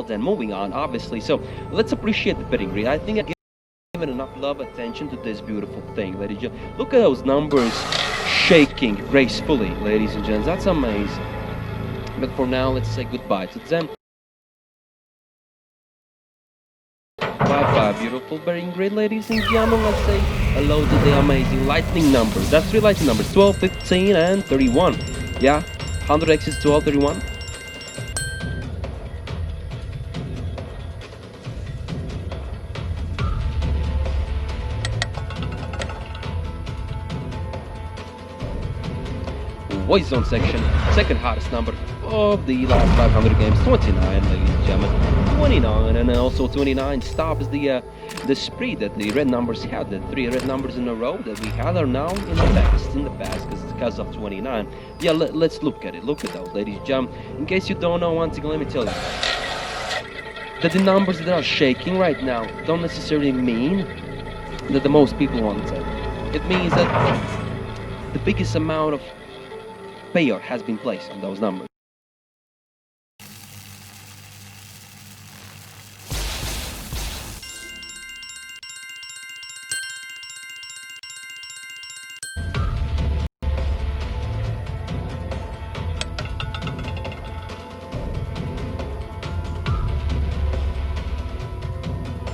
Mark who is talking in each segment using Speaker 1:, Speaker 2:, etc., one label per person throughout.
Speaker 1: then moving on, obviously. So let's appreciate the betting grid. I think I given enough love, attention to this beautiful thing, ladies and gentlemen. Look at those numbers shaking gracefully, ladies and gents. That's amazing. But for now, let's say goodbye to them. Bye-bye, beautiful betting grid, ladies and gentlemen. Let's say hello to the amazing lightning numbers. That's 3 lightning numbers, 12, 15, and 31. Yeah, 100x is 12, 31. Voice zone section, second hottest number of the last 500 games, 29, ladies and gentlemen, 29, and also 29 stops the spread that the red numbers had. The 3 red numbers in a row that we had are now in the past, because of 29. Yeah, let's look at it. Look at those, ladies and gentlemen. In case you don't know, once again, let me tell you that the numbers that are shaking right now don't necessarily mean that the most people want it. It means that the biggest amount of payout has been placed on those numbers.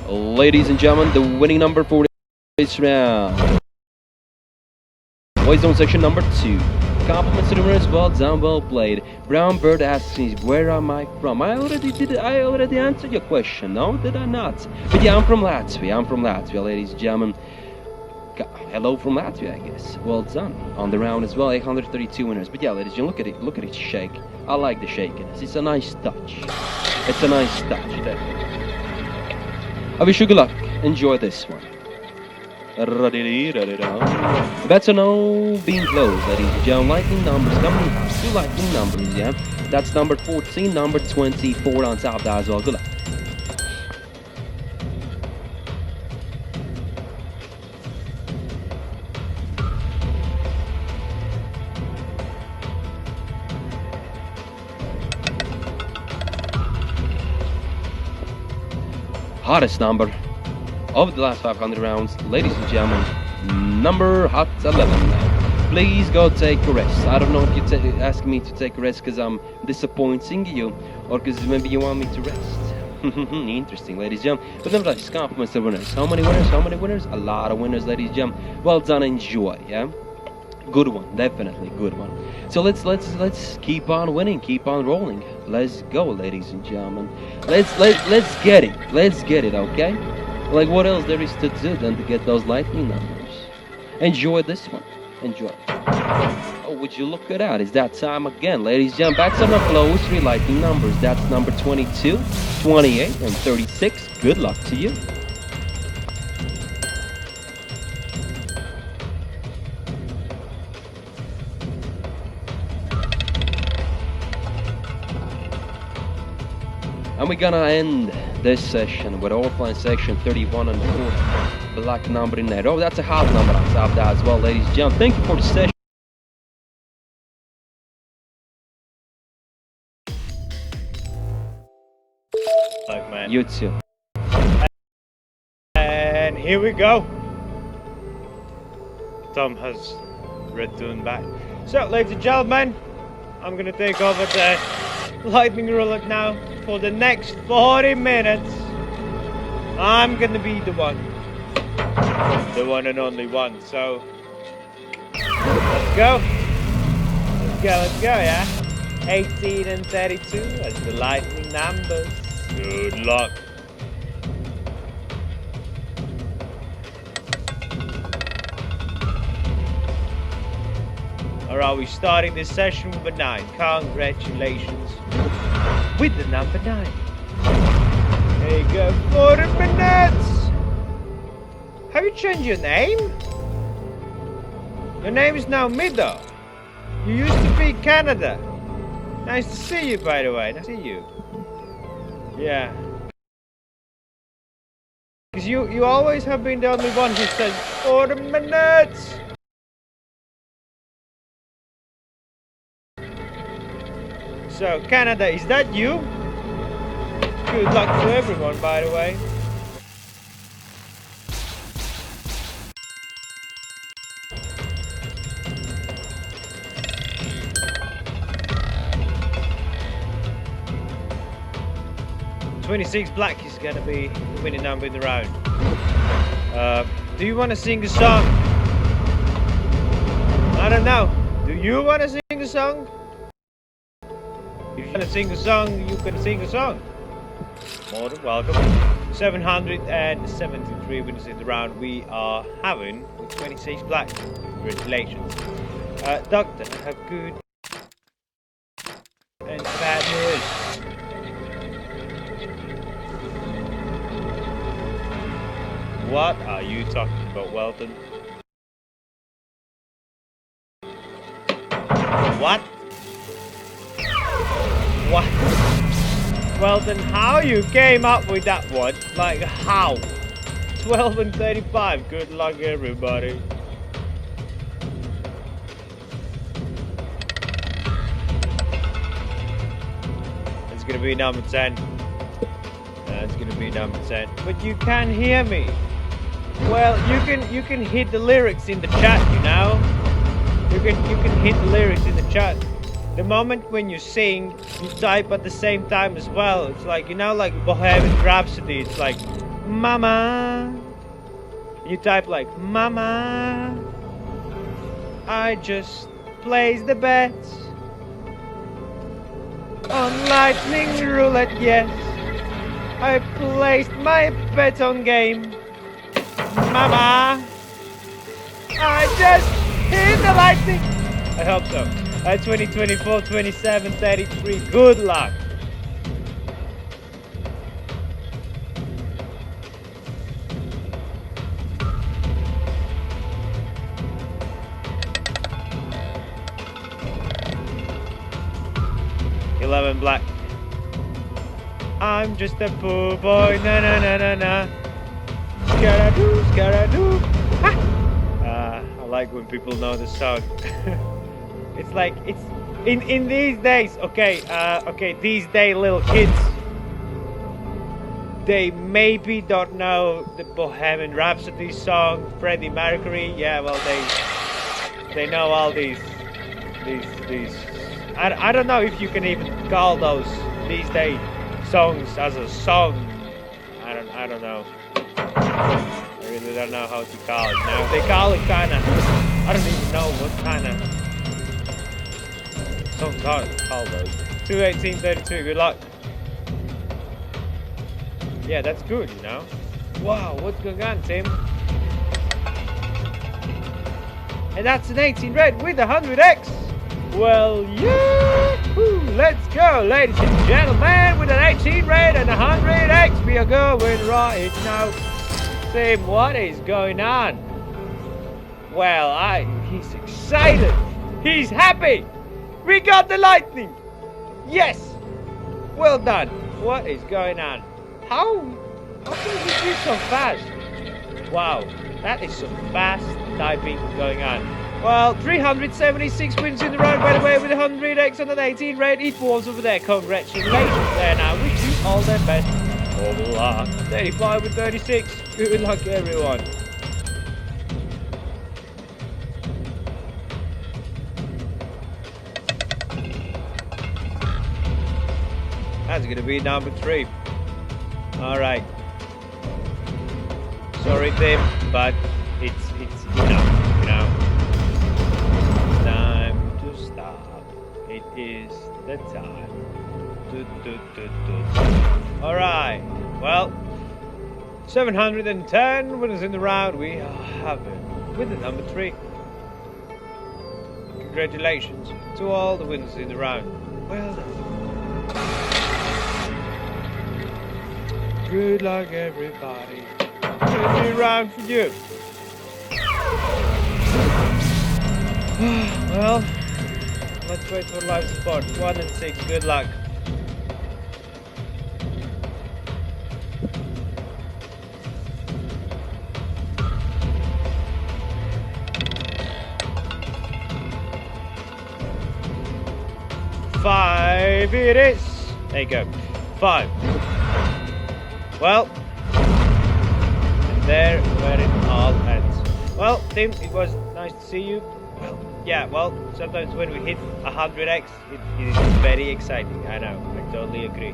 Speaker 1: Ladies and gentlemen, the winning number for this round. Voice zone section number 2. Compliments to the winners, well done, well played. Brown Bird asks me, where am I from? I already answered your question, no? Did I not? But yeah, I'm from Latvia, ladies and gentlemen. Hello from Latvia, I guess. Well done. On the round as well, 832 winners. But yeah, ladies and gentlemen, look at it shake. I like the shakiness. It's a nice touch. It's a nice touch, definitely. I wish you good luck. Enjoy this one. Better know being closed, ladies and gentlemen. Lightning numbers coming in. 2 lightning numbers, yeah. That's number 14, number 24 on top of that as well. Good luck. Hottest number of the last 500 rounds, ladies and gentlemen, number hot 11. Please go take a rest. I don't know if you're asking me to take a rest because I'm disappointing you, or because maybe you want me to rest. Interesting, ladies and gentlemen. But nevertheless, compliments to the winners. How many winners? How many winners? A lot of winners, ladies and gentlemen. Well done, enjoy, yeah? Good one, definitely good one. So let's keep on winning, keep on rolling. Let's go, ladies and gentlemen. Let's get it, okay? Like, what else there is to do than to get those lightning numbers? Enjoy this one. Enjoy. Oh, would you look at that? It's that time again, ladies and gentlemen. Backs on the close, 3 lightning numbers. That's number 22, 28, and 36. Good luck to you. And we're gonna end this session with offline section 31 and 4. Black number in there. Oh, that's a hot number on top of that as well, ladies and gentlemen. Thank you for the session.
Speaker 2: Like, man.
Speaker 1: You too.
Speaker 2: And here we go. Tom has returned back. So, ladies and gentlemen, I'm gonna take over the lightning roulette now for the next 40 minutes. I'm gonna be the one and only one. So let's go, yeah. 18 and 32 as the lightning numbers. Good luck. Alright, we're starting this session with a 9. Congratulations with the number 9. There you go, 40 minutes! Have you changed your name? Your name is now Mido. You used to be Canada. Nice to see you, by the way. Nice to see you. Yeah. Because you always have been the only one who says 40 minutes! So, Canada, is that you? Good luck to everyone, by the way. $26 black is gonna be the winning number in the round. Do you want to sing a song? I don't know. Do you want to sing a song? If you want to sing a song, you can sing a song. More than welcome. 773 winners in the round we are having with 26 black. Congratulations. Doctor, I have good and bad news. What are you talking about, Welton? What? What? Well then, how you came up with that one? Like, how? 12 and 35. Good luck, everybody. It's gonna be number 10. It's gonna be number 10. But you can't hear me. Well, you can hit the lyrics in the chat, you know. You can hit the lyrics in the chat. The moment when you sing, you type at the same time as well. It's like, you know, like Bohemian Rhapsody. It's like, Mama. You type like, Mama. I just placed the bet on lightning roulette. Yes, I placed my bet on game. Mama, I just hit the lightning. I hope so. 20, 24, 27, 33. Good luck. $11 black. I'm just a poor boy. Na na na na na. Scaradoo, scaradoo. I like when people know the song. It's like, it's in these days, okay, these days little kids, they maybe don't know the Bohemian Rhapsody song, Freddie Mercury. Yeah, well, they know all these. I don't know if you can even call those these days songs as a song. I don't know. I really don't know how to call it now. They call it kinda, I don't even know what kinda songs are called those. 218.32, good luck. Yeah, that's good, you know. Wow, what's going on, Tim? And that's an 18 red with 100x. Well, yeah, let's go, ladies and gentlemen, with an 18 red and 100x. We are going right now. Tim, what is going on? Well, he's excited. He's happy. We got the lightning. Yes. Well done. What is going on? How can you do so fast? Wow, that is some fast typing going on. Well, 376 wins in the round, by the way, with 100x and an 18 red. It was over there. Congratulations. And I wish you all the best. Good luck. 35 with 36. Good luck, everyone. That's gonna be number 3. All right. Sorry, Tim, but it's enough. You know. Time to stop. It is the time. All right. Well, 710 winners in the round. We are having with the number 3. Congratulations to all the winners in the round. Well done. Good luck, everybody. Good round for you. Well, let's wait for live support. 1 and 6. Good luck. Five it is. There you go. 5. Well, there where it all ends. Well, Tim, it was nice to see you. Well, yeah, well, sometimes when we hit 100x, it is very exciting. I know, I totally agree.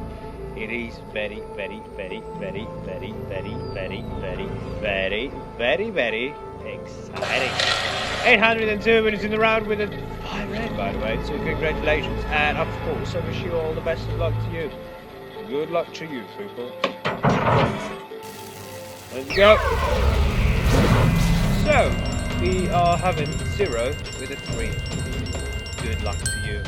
Speaker 2: It is very, very, very, very, very, very, very, very, very, very, very exciting. 802 minutes in the round with a 5 red, by the way, so congratulations. And of course, I wish you all the best of luck to you. Good luck to you, people. Let's go. So, we are having 0 with a 3. Good luck to you.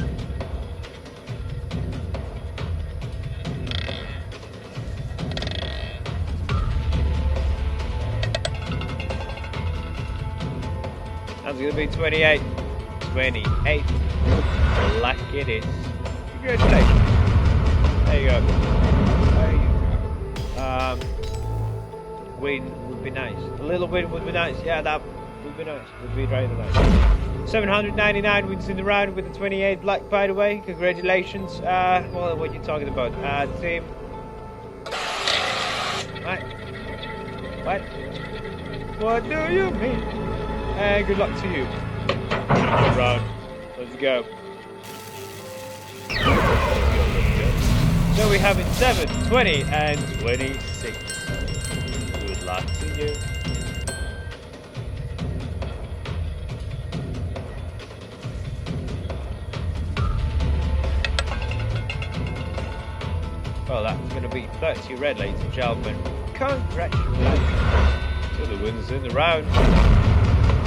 Speaker 2: That's going to be 28. 28. Black it is. Congratulations. There you go. There you go. Win would be nice. A little win would be nice. Yeah, that would be nice. Would be really nice. 799 wins in the round with the 28 black, by the way. Congratulations. Well, what are you talking about? Team. What? What? What do you mean? Good luck to you. Good round. Let's go. So we have it 7, 20, and 26. Good luck to you. Well, that's going to be 30 red, ladies and gentlemen. Congratulations to the winners in the round.